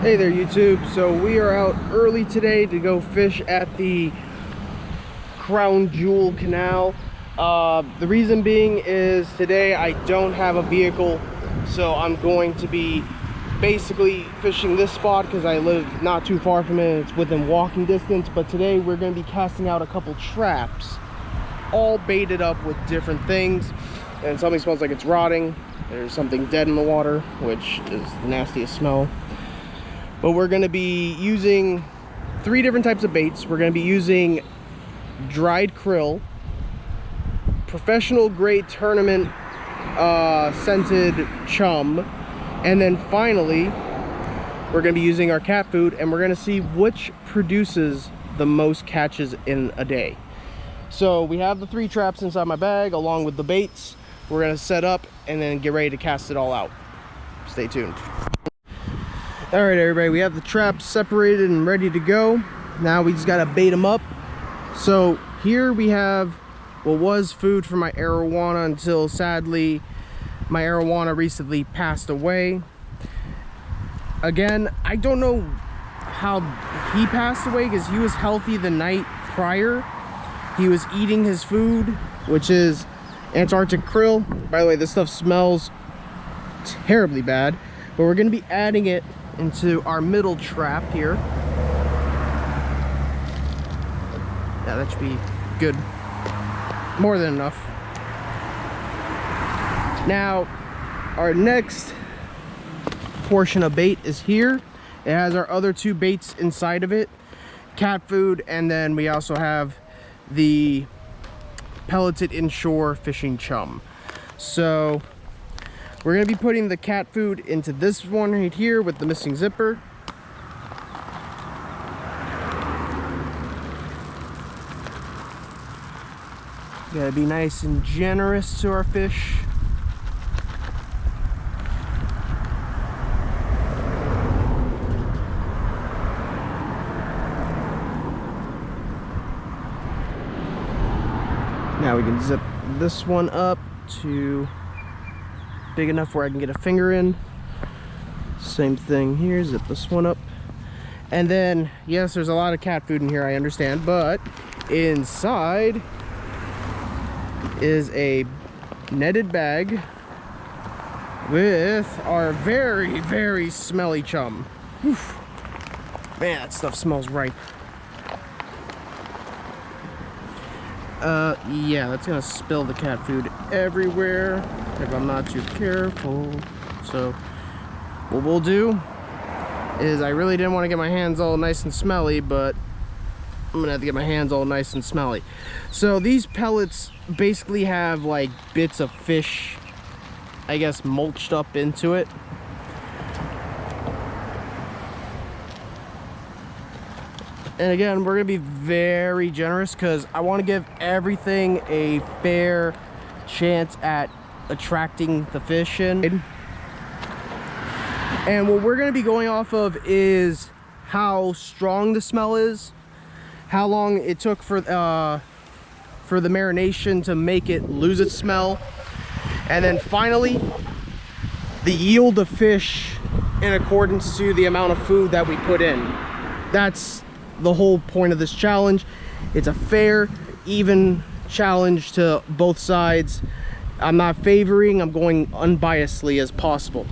Hey there YouTube, so we are out early today to go fish at the Crown Jewel Canal. The reason being is today I don't have a vehicle, so I'm going to be basically fishing this spot because I live not too far from it. It's within walking distance, but today we're going to be casting out a couple traps, all baited up with different things, and something smells like it's rotting. There's something dead in the water, which is the nastiest smell. But we're going to be using 3 different types of baits. We're going to be using dried krill, professional grade tournament scented chum, and then finally we're going to be using our cat food, and we're going to see which produces the most catches in a day. So we have the 3 traps inside my bag along with the baits. We're going to set up and then get ready to cast it all out. Stay tuned. All right, everybody, we have the traps separated and ready to go. Now we just gotta bait them up. So here we have what was food for my arowana until sadly my arowana recently passed away. Again, I don't know how he passed away because he was healthy the night prior. He was eating his food, which is Antarctic krill. By the way, this stuff smells terribly bad, but we're gonna be adding it into our middle trap here. Yeah, that should be good. More than enough. Now, our next portion of bait is here. It has our other 2 baits inside of it, cat food, and then we also have the pelleted inshore fishing chum. So we're going to be putting the cat food into this one right here with the missing zipper. Gotta be nice and generous to our fish. Now we can zip this one up to big enough where I can get a finger in. Same thing here, zip this one up. And then, yes, there's a lot of cat food in here, I understand, but inside is a netted bag with our very, very smelly chum. Whew. Man, that stuff smells ripe. Yeah, that's gonna spill the cat food everywhere if I'm not too careful. So what we'll do is, I really didn't want to get my hands all nice and smelly, but I'm gonna have to get my hands all nice and smelly. So these pellets basically have like bits of fish, I guess, mulched up into it. And again, we're gonna be very generous because I want to give everything a fair chance at attracting the fish in. And what we're gonna be going off of is how strong the smell is, how long it took for the marination to make it lose its smell, and then finally the yield of fish in accordance to the amount of food that we put in. That's the whole point of this challenge. It's a fair, even challenge to both sides. I'm not favoring, I'm going unbiasedly as possible.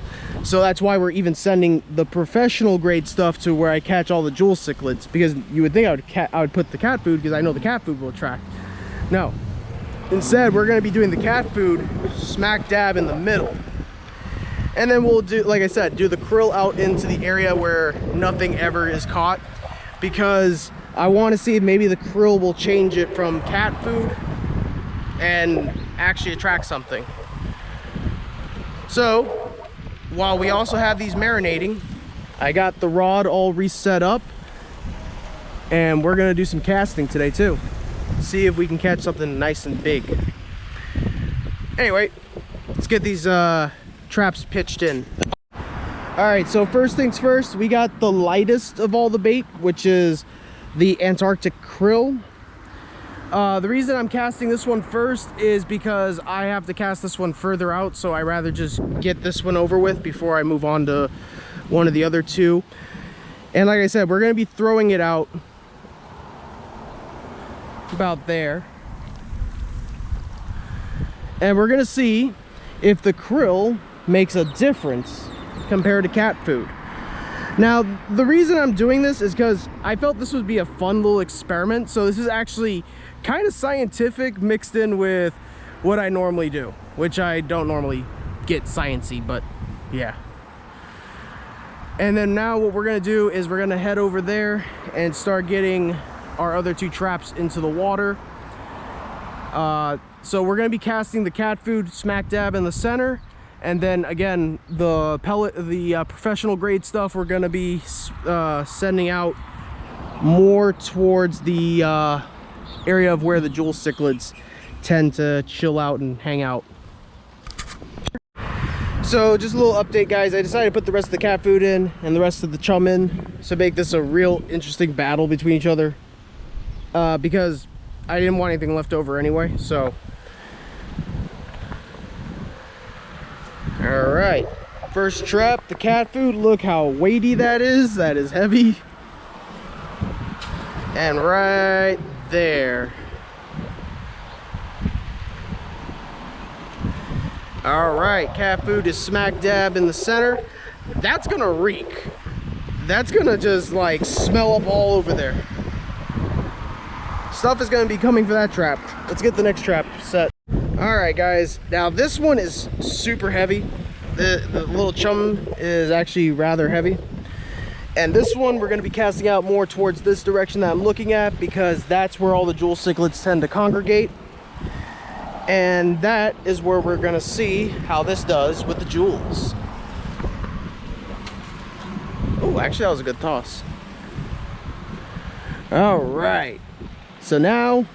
So that's why we're even sending the professional grade stuff to where I catch all the jewel cichlids, because you would think I would put the cat food because I know the cat food will attract. No, instead we're going to be doing the cat food smack dab in the middle. And then we'll do, like I said, do the krill out into the area where nothing ever is caught, because I want to see if maybe the krill will change it from cat food and actually attract something. So while we also have these marinating, I got the rod all reset up, and we're gonna do some casting today too. See if we can catch something nice and big. Anyway, let's get these traps pitched in. All right, so first things first, we got the lightest of all the bait, which is the Antarctic krill. The reason I'm casting this one first is because I have to cast this one further out, so I rather just get this one over with before I move on to one of the other 2. And like I said, we're going to be throwing it out about there. And we're going to see if the krill makes a difference compared to cat food. Now, the reason I'm doing this is because I felt this would be a fun little experiment. So this is actually kind of scientific mixed in with what I normally do, which I don't normally get sciencey, but yeah. And then now what we're gonna do is we're gonna head over there and start getting our other 2 traps into the water. So we're gonna be casting the cat food smack dab in the center, and then again the professional grade stuff we're gonna be sending out more towards the area of where the jewel cichlids tend to chill out and hang out. So just a little update, guys. I decided to put the rest of the cat food in and the rest of the chum in to make this a real interesting battle between each other, because I didn't want anything left over anyway. So all right, first trap, the cat food. Look how weighty that is. That is heavy. And right there. All right, cat food is smack dab in the center. That's gonna reek. That's gonna just like smell up all over there. Stuff is gonna be coming for that trap. Let's get the next trap set. All right, guys. Now this one is super heavy. The little chum is actually rather heavy. And this one we're gonna be casting out more towards this direction that I'm looking at, because that's where all the jewel cichlids tend to congregate. And that is where we're gonna see how this does with the jewels. Oh, actually that was a good toss. All right, so now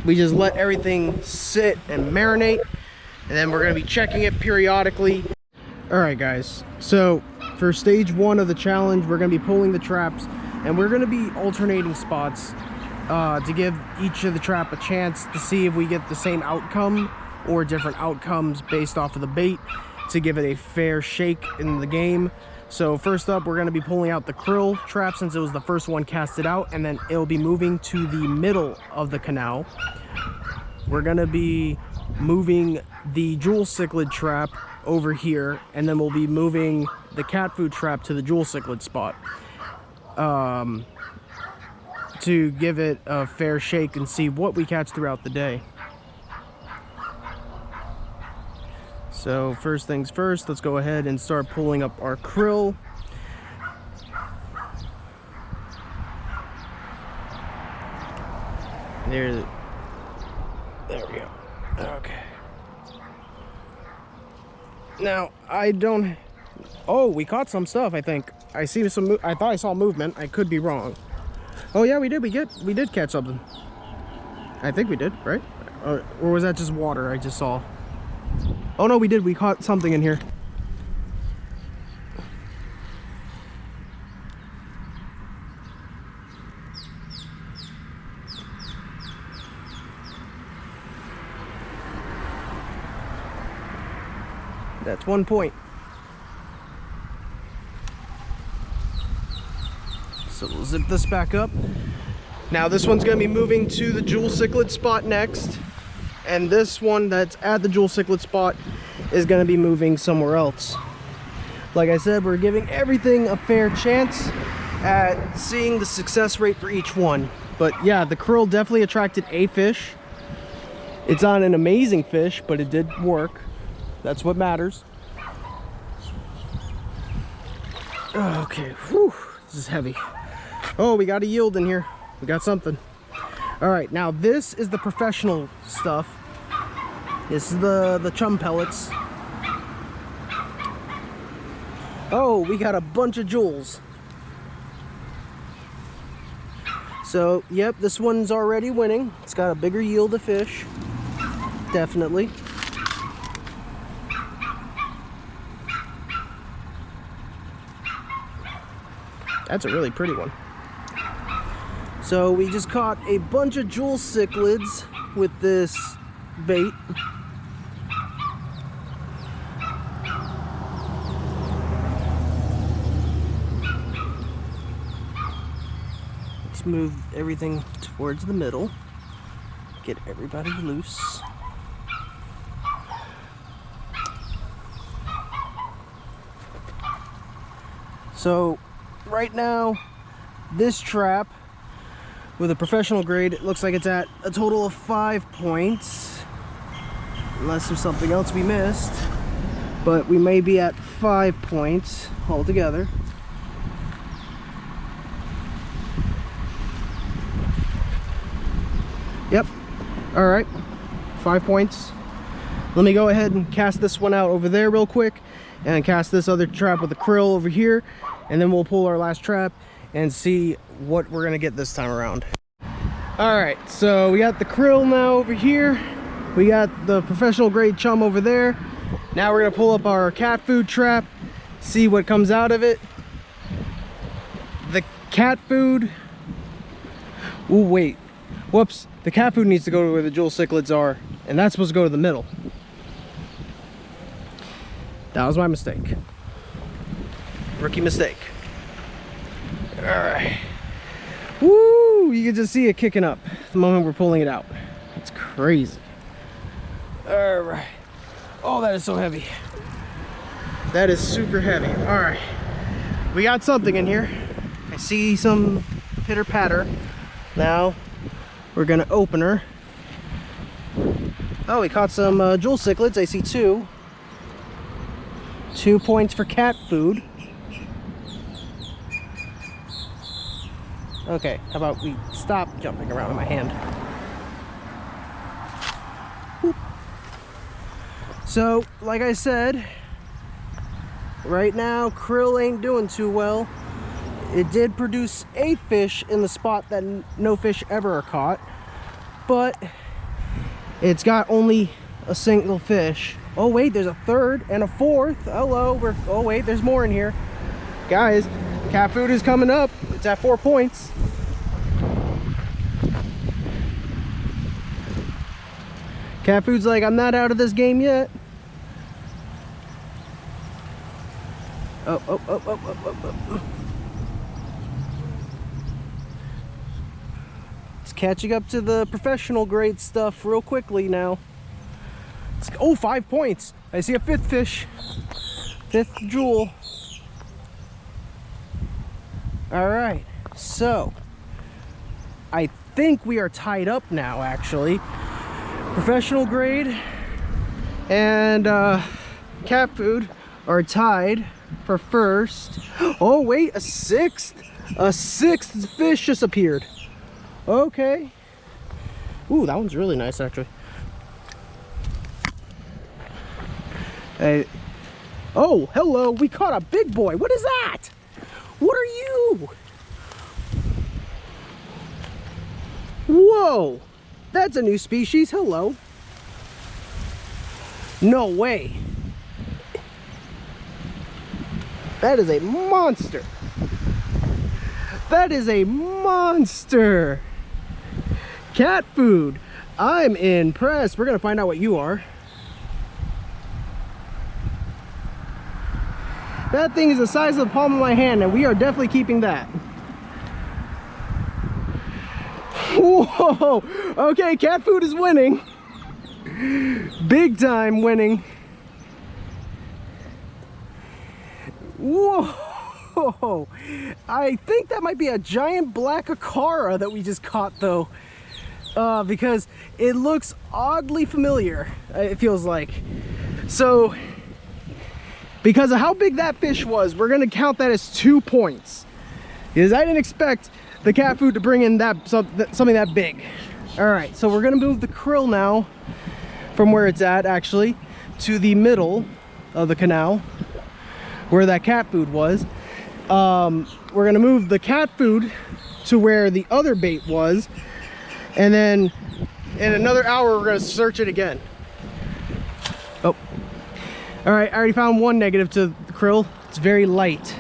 we just let everything sit and marinate, and then we're gonna be checking it periodically. All right, guys, so for stage 1 of the challenge, we're gonna be pulling the traps, and we're gonna be alternating spots to give each of the trap a chance to see if we get the same outcome or different outcomes based off of the bait, to give it a fair shake in the game. So first up, we're going to be pulling out the krill trap, since it was the first one casted out, and then it'll be moving to the middle of the canal. We're going to be moving the jewel cichlid trap over here, and then we'll be moving the cat food trap to the jewel cichlid spot, to give it a fair shake and see what we catch throughout the day. So first things first, let's go ahead and start pulling up our krill. There we go. Okay. Now I don't. Oh, we caught some stuff. I think I see some. I thought I saw movement. I could be wrong. Oh yeah, we did. We did catch something. I think we did, right? Or was that just water I just saw? Oh no, we did. We caught something in here. That's 1 point. So we'll zip this back up. Now this one's gonna be moving to the jewel cichlid spot next. And this one that's at the jewel cichlid spot is gonna be moving somewhere else. Like I said, we're giving everything a fair chance at seeing the success rate for each one. But yeah, the krill definitely attracted a fish. It's not an amazing fish, but it did work. That's what matters. Okay, whew, this is heavy. Oh, we got a yield in here. We got something. All right, now this is the professional stuff. This is the chum pellets. Oh, we got a bunch of jewels. So, yep, this one's already winning. It's got a bigger yield of fish. Definitely. That's a really pretty one. So we just caught a bunch of jewel cichlids with this bait. just move everything towards the middle. Get everybody loose. So right now, this trap with a professional grade, it looks like it's at a total of 5 points. Unless there's something else we missed. But we may be at 5 points altogether. Yep. All right. 5 points. Let me go ahead and cast this one out over there real quick and cast this other trap with the krill over here, and then we'll pull our last trap and see what we're gonna get this time around. All right, so we got the krill now over here. We got the professional grade chum over there. Now we're gonna pull up our cat food trap, see what comes out of it. The cat food, oh wait, whoops. The cat food needs to go to where the jewel cichlids are, and that's supposed to go to the middle. That was my mistake. Rookie mistake. All right. Woo! You can just see it kicking up the moment we're pulling it out. It's crazy. All right. Oh, that is so heavy. That is super heavy. All right. We got something in here. I see some pitter patter. Now we're gonna open her. Oh, we caught some jewel cichlids. I see 2. 2 points for cat food. Okay, how about we stop jumping around in my hand. Whoop. So, like I said, right now krill ain't doing too well. It did produce a fish in the spot that no fish ever are caught, but it's got only a single fish. Oh wait, there's a 3rd and a 4th. Hello, oh wait, there's more in here. Guys, cat food is coming up. It's at 4 points. Cat food's like, I'm not out of this game yet. Oh. It's catching up to the professional grade stuff real quickly now. Oh, 5 points. I see a 5th fish. 5th jewel. All right, so I think we are tied up now, actually. Professional grade and cat food are tied for first. Oh wait, a 6th? A 6th fish just appeared. Okay. Ooh, that one's really nice, actually. Hey. Oh, hello, we caught a big boy. What is that? What are you? Whoa, that's a new species. Hello. No way. That is a monster. That is a monster. Cat food. I'm impressed. We're gonna find out what you are. That thing is the size of the palm of my hand, and we are definitely keeping that. Whoa! Okay, cat food is winning. Big time winning. Whoa! I think that might be a giant black acara that we just caught, though. Because it looks oddly familiar, it feels like. So, because of how big that fish was, we're gonna count that as 2 points. Because I didn't expect the cat food to bring in something that big. All right, so we're gonna move the krill now from where it's at, actually, to the middle of the canal where that cat food was. We're gonna move the cat food to where the other bait was, and then in another hour we're gonna search it again. Oh. All right, I already found one negative to the krill. It's very light.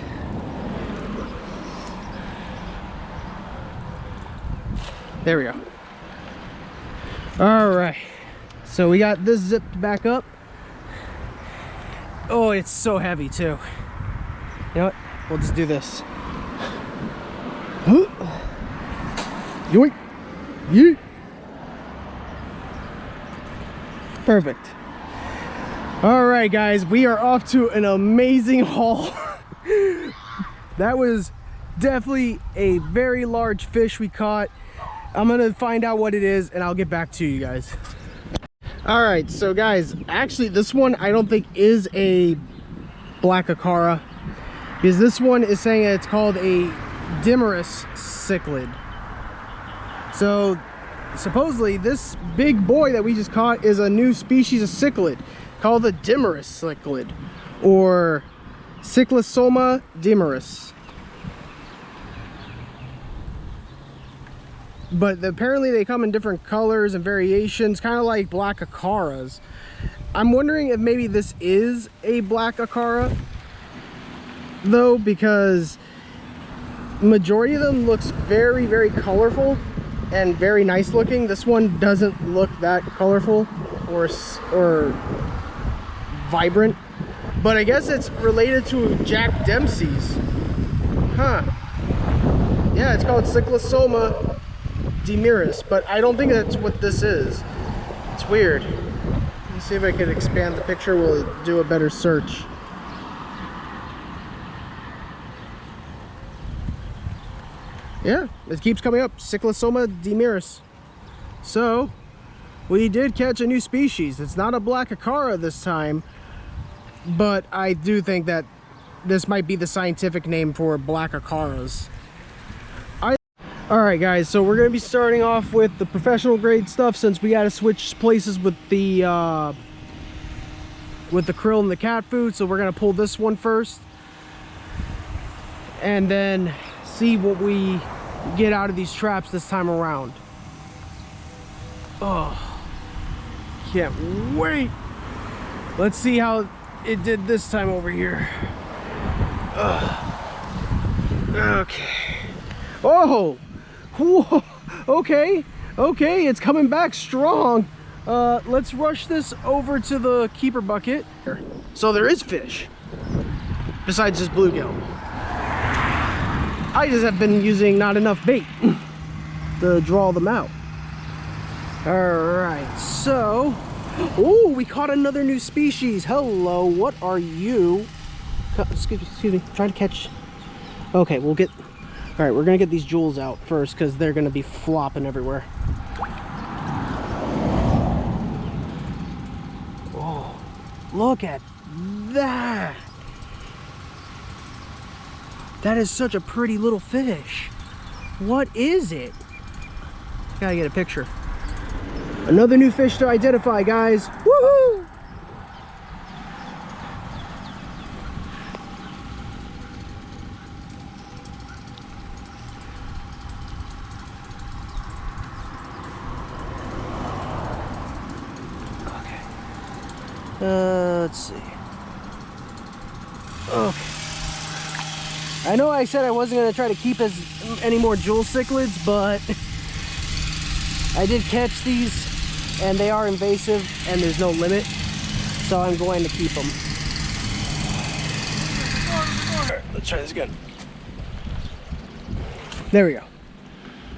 There we go. All right, so we got this zipped back up. Oh, it's so heavy too. You know what? We'll just do this. Yoink. Yeet. Perfect. All right, guys, we are off to an amazing haul. That was definitely a very large fish we caught. I'm gonna find out what it is and I'll get back to you guys. All right, so guys, actually this one I don't think is a black acara, because this one is saying it's called a Dimerus cichlid. So supposedly this big boy that we just caught is a new species of cichlid called the Dimerus cichlid, or Cyclosoma dimerus. But apparently they come in different colors and variations, kind of like black acaras. I'm wondering if maybe this is a black acara though, because majority of them looks very, very colorful and very nice looking. This one doesn't look that colorful or vibrant, but I guess it's related to Jack Dempsey's. Huh. Yeah, it's called Cyclosoma dimerus, but I don't think that's what this is. It's weird. Let's see if I can expand the picture. We'll do a better search. Yeah, it keeps coming up, Cyclosoma dimerus. So we did catch a new species. It's not a black acara this time, but I do think that this might be the scientific name for black acaras. All right, guys, so we're gonna be starting off with the professional grade stuff, since we got to switch places with the krill and the cat food. So we're gonna pull this one first and then see what we get out of these traps this time around. Oh, can't wait. Let's see how it did this time over here. Okay. Oh, whoa. Okay, it's coming back strong. Let's rush this over to the keeper bucket. So there is fish besides just bluegill. I just have been using not enough bait to draw them out. All right, so, oh, we caught another new species. Hello, what are you? Excuse me, trying to catch. Okay, we'll get, all right, we're gonna get these jewels out first because they're gonna be flopping everywhere. Oh, look at that. That is such a pretty little fish. What is it? Gotta get a picture. Another new fish to identify, guys. Woohoo! Okay. Let's see. Okay. I know I said I wasn't going to try to keep any more jewel cichlids, but I did catch these and they are invasive and there's no limit, so I'm going to keep them. Alright, let's try this again. There we go.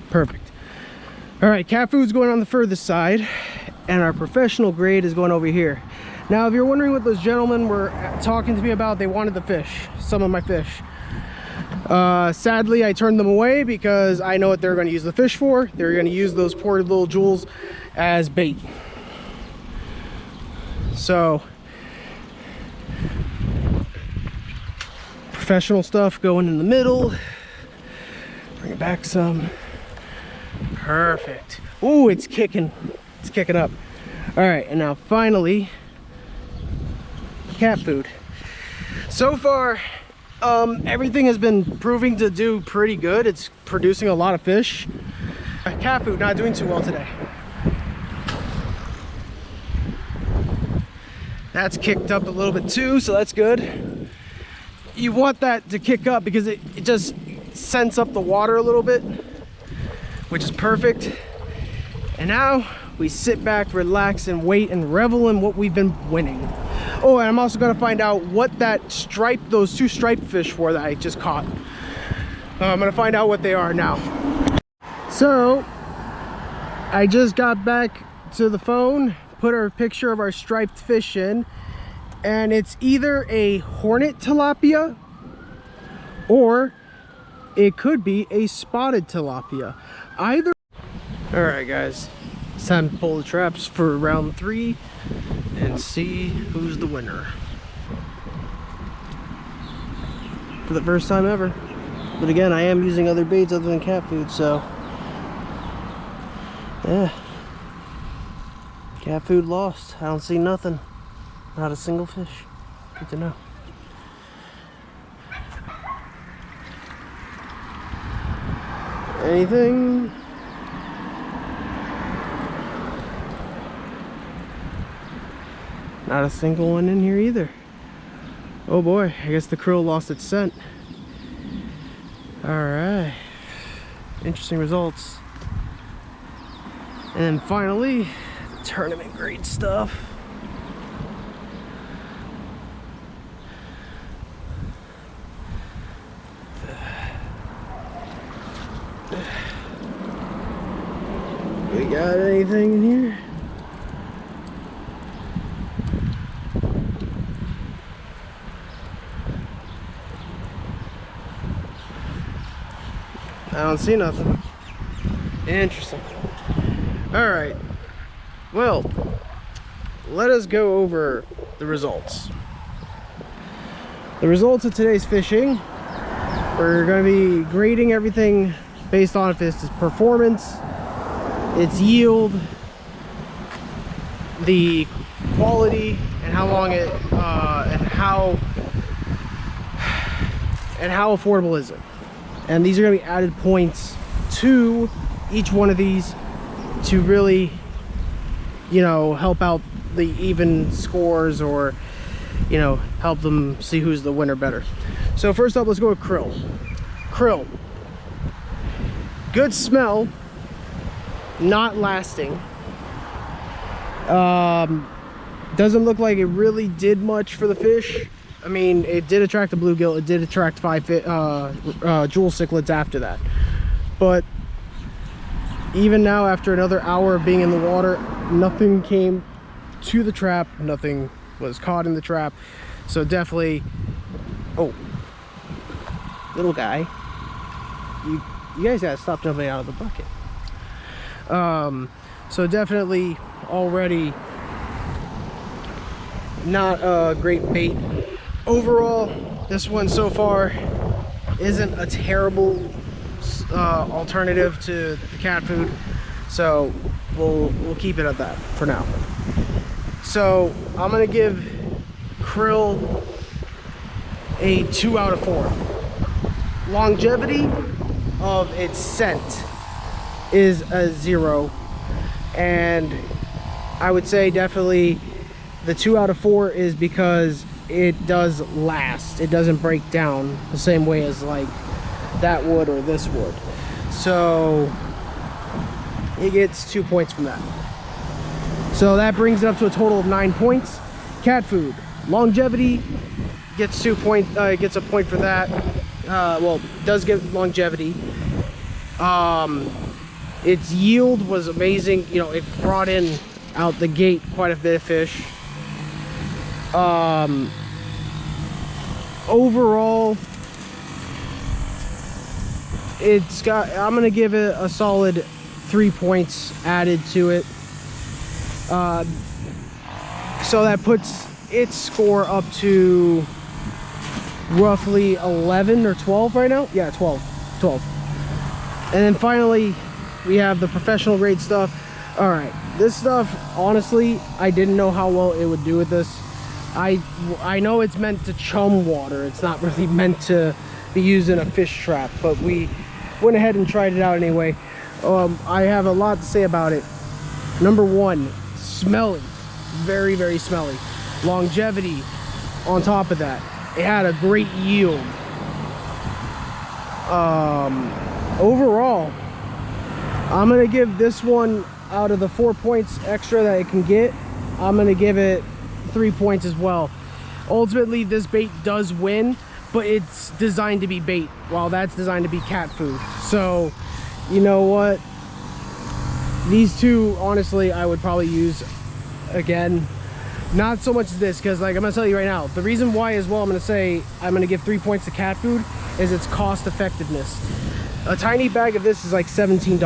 Perfect. Alright, cat food's going on the furthest side and our professional grade is going over here. Now, if you're wondering what those gentlemen were talking to me about, they wanted the fish, some of my fish. Sadly, I turned them away because I know what they're going to use the fish for. They're going to use those poor little jewels as bait. So, professional stuff going in the middle. Bring it back some. Perfect. Ooh, it's kicking. It's kicking up. All right, and now finally, cat food. So far, everything has been proving to do pretty good. It's producing a lot of fish. Cat food not doing too well today. That's kicked up a little bit too, so that's good. You want that to kick up because it just scents up the water a little bit, which is perfect. And now we sit back, relax, and wait and revel in what we've been winning. Oh, and I'm also gonna find out what those two striped fish were that I just caught. I'm gonna find out what they are now. So I just got back to the phone, put a picture of our striped fish in, and it's either a hornet tilapia or it could be a spotted tilapia. Either. All right, guys, it's time to pull the traps for round 3 and see who's the winner. For the first time ever. But again, I am using other baits other than cat food, so yeah. Cat food lost. I don't see nothing. Not a single fish. Good to know. Anything? Not a single one in here either. Oh boy, I guess the krill lost its scent. Alright. Interesting results. And then finally, the tournament grade stuff. We got anything in here? I don't see nothing. Interesting. All right. Well, let us go over the results. The results of today's fishing. We're going to be grading everything based on if it's performance, its yield, the quality, and how long it and how affordable is it. And these are going to be added points to each one of these to really, you know, help out the even scores, or, you know, help them see who's the winner better. So first up, let's go with krill. Krill. Good smell, not lasting. Doesn't look like it really did much for the fish. I mean, it did attract a bluegill, it did attract 5 jewel cichlids after that. But even now, after another hour of being in the water, nothing came to the trap, nothing was caught in the trap. So definitely, oh, little guy, you guys gotta stop jumping out of the bucket. So definitely already not a great bait. Overall, this one so far isn't a terrible alternative to the cat food, so we'll keep it at that for now. So I'm gonna give krill a 2 out of 4. Longevity of its scent is a 0, and I would say definitely the 2 out of 4 is because it does last. It doesn't break down the same way as like that would or this would. So it gets 2 points from that. So that brings it up to a total of 9 points. Cat food longevity gets 2 points. Gets a point for that. Well, does get longevity. Its yield was amazing. You know, it brought in out the gate quite a bit of fish. Overall, it's got, I'm gonna give it a solid 3 points added to it. So that puts its score up to roughly 11 or 12 right now. Yeah, 12. And then finally, we have the professional grade stuff. All right, this stuff, honestly, I didn't know how well it would do with this. I know it's meant to chum water. It's not really meant to be used in a fish trap, but we went ahead and tried it out anyway. I have a lot to say about it. Number one, smelly, very, very smelly. Longevity on top of that. It had a great yield. Overall, I'm gonna give this one, out of the 4 points extra that it can get, I'm gonna give it 3 points as well. Ultimately, this bait does win, but it's designed to be bait, while that's designed to be cat food. So you know what? These two, honestly, I would probably use again. Not so much this, because like I'm gonna tell you right now, the reason why as well I'm gonna give 3 points to cat food is its cost effectiveness. A tiny bag of this is like $17.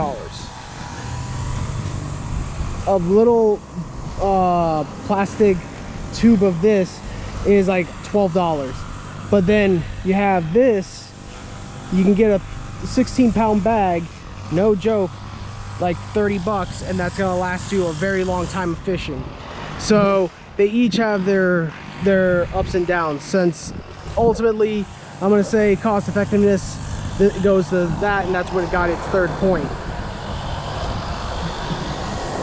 A little plastic tube of this is like $12. But then you have this, you can get a 16-pound bag, no joke, like 30 bucks, and that's gonna last you a very long time of fishing. So they each have their ups and downs, since ultimately I'm gonna say cost effectiveness goes to that, and that's what it got its 3rd point.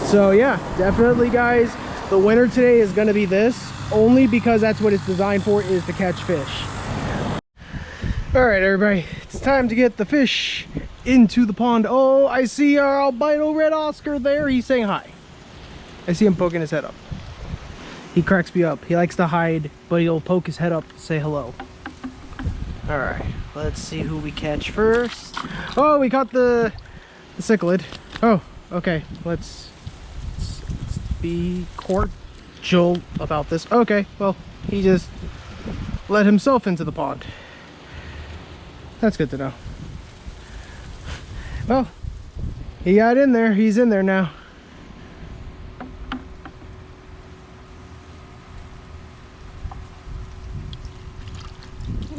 So yeah, definitely guys, the winner today is gonna be this, only because that's what it's designed for, is to catch fish. All right, everybody, it's time to get the fish into the pond. Oh, I see our albino red Oscar there. He's saying hi. I see him poking his head up. He cracks me up. He likes to hide, but he'll poke his head up to say hello. All right, let's see who we catch first. Oh, we caught the cichlid. Oh, okay. Let's be cordial about this. Okay, well, he just let himself into the pond. That's good to know. Well, he got in there. He's in there now.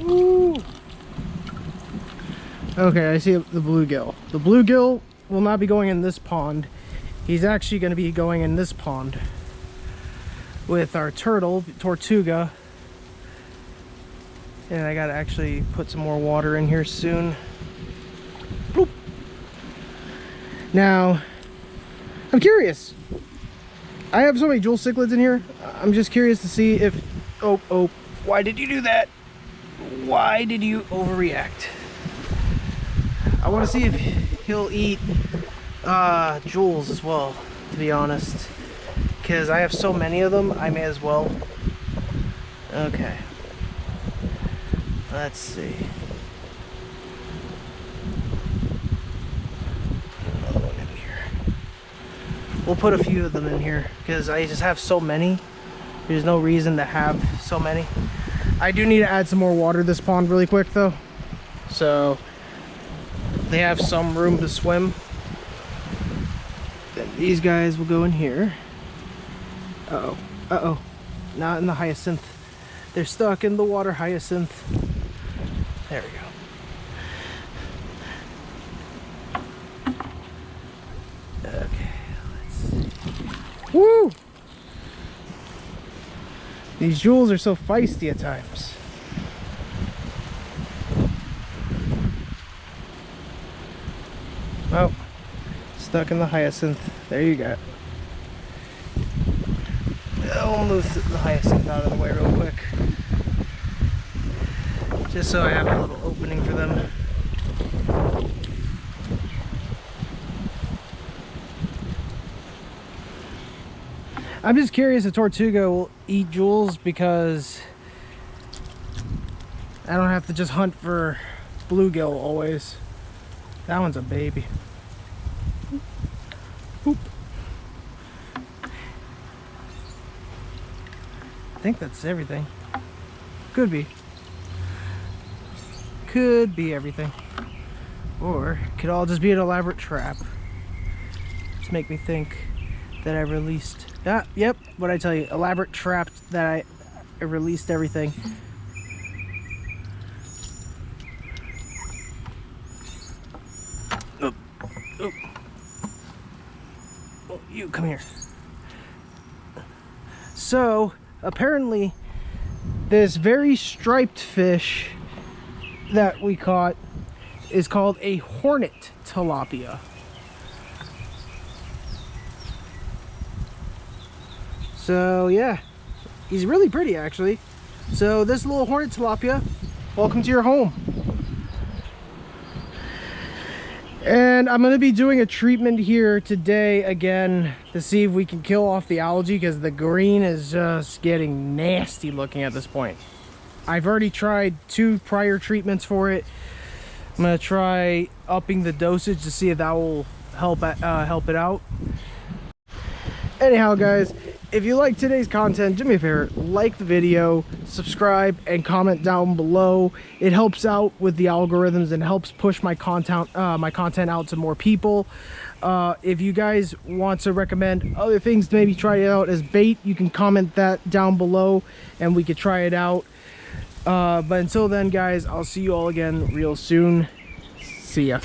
Ooh. Okay, I see the bluegill. The bluegill will not be going in this pond. He's actually going to be going in this pond with our turtle, Tortuga. And I gotta actually put some more water in here soon. Boop. Now, I'm curious. I have so many jewel cichlids in here. I'm just curious to see if... Oh, why did you do that? Why did you overreact? I want to see if he'll eat jewels as well, to be honest. Because I have so many of them, I may as well. Okay. Let's see. Another one in here. We'll put a few of them in here because I just have so many. There's no reason to have so many. I do need to add some more water to this pond really quick though, so they have some room to swim. Then these guys will go in here. Uh-oh. Not in the hyacinth. They're stuck in the water hyacinth. There we go. Okay, let's see. Woo! These jewels are so feisty at times. Oh, stuck in the hyacinth. There you go. I'll move the hyacinth out of the way real quick, just so I have a little opening for them. I'm just curious if Tortuga will eat jewels, because I don't have to just hunt for bluegill always. That one's a baby. Boop. I think that's everything. Could be. Could be everything. Or it could all just be an elaborate trap to make me think that I released. Yep, what I tell you, elaborate trap that I released everything. Oh, you come here. So apparently this very striped fish that we caught is called a hornet tilapia. So yeah, he's really pretty actually. So this little hornet tilapia, welcome to your home. And I'm gonna be doing a treatment here today again to see if we can kill off the algae, because the green is just getting nasty looking at this point. I've already tried 2 prior treatments for it. I'm gonna try upping the dosage to see if that will help it out. Anyhow, guys, if you like today's content, do me a favor, like the video, subscribe, and comment down below. It helps out with the algorithms and helps push my content out to more people. If you guys want to recommend other things to maybe try it out as bait, you can comment that down below and we could try it out. But until then, guys, I'll see you all again real soon. See ya.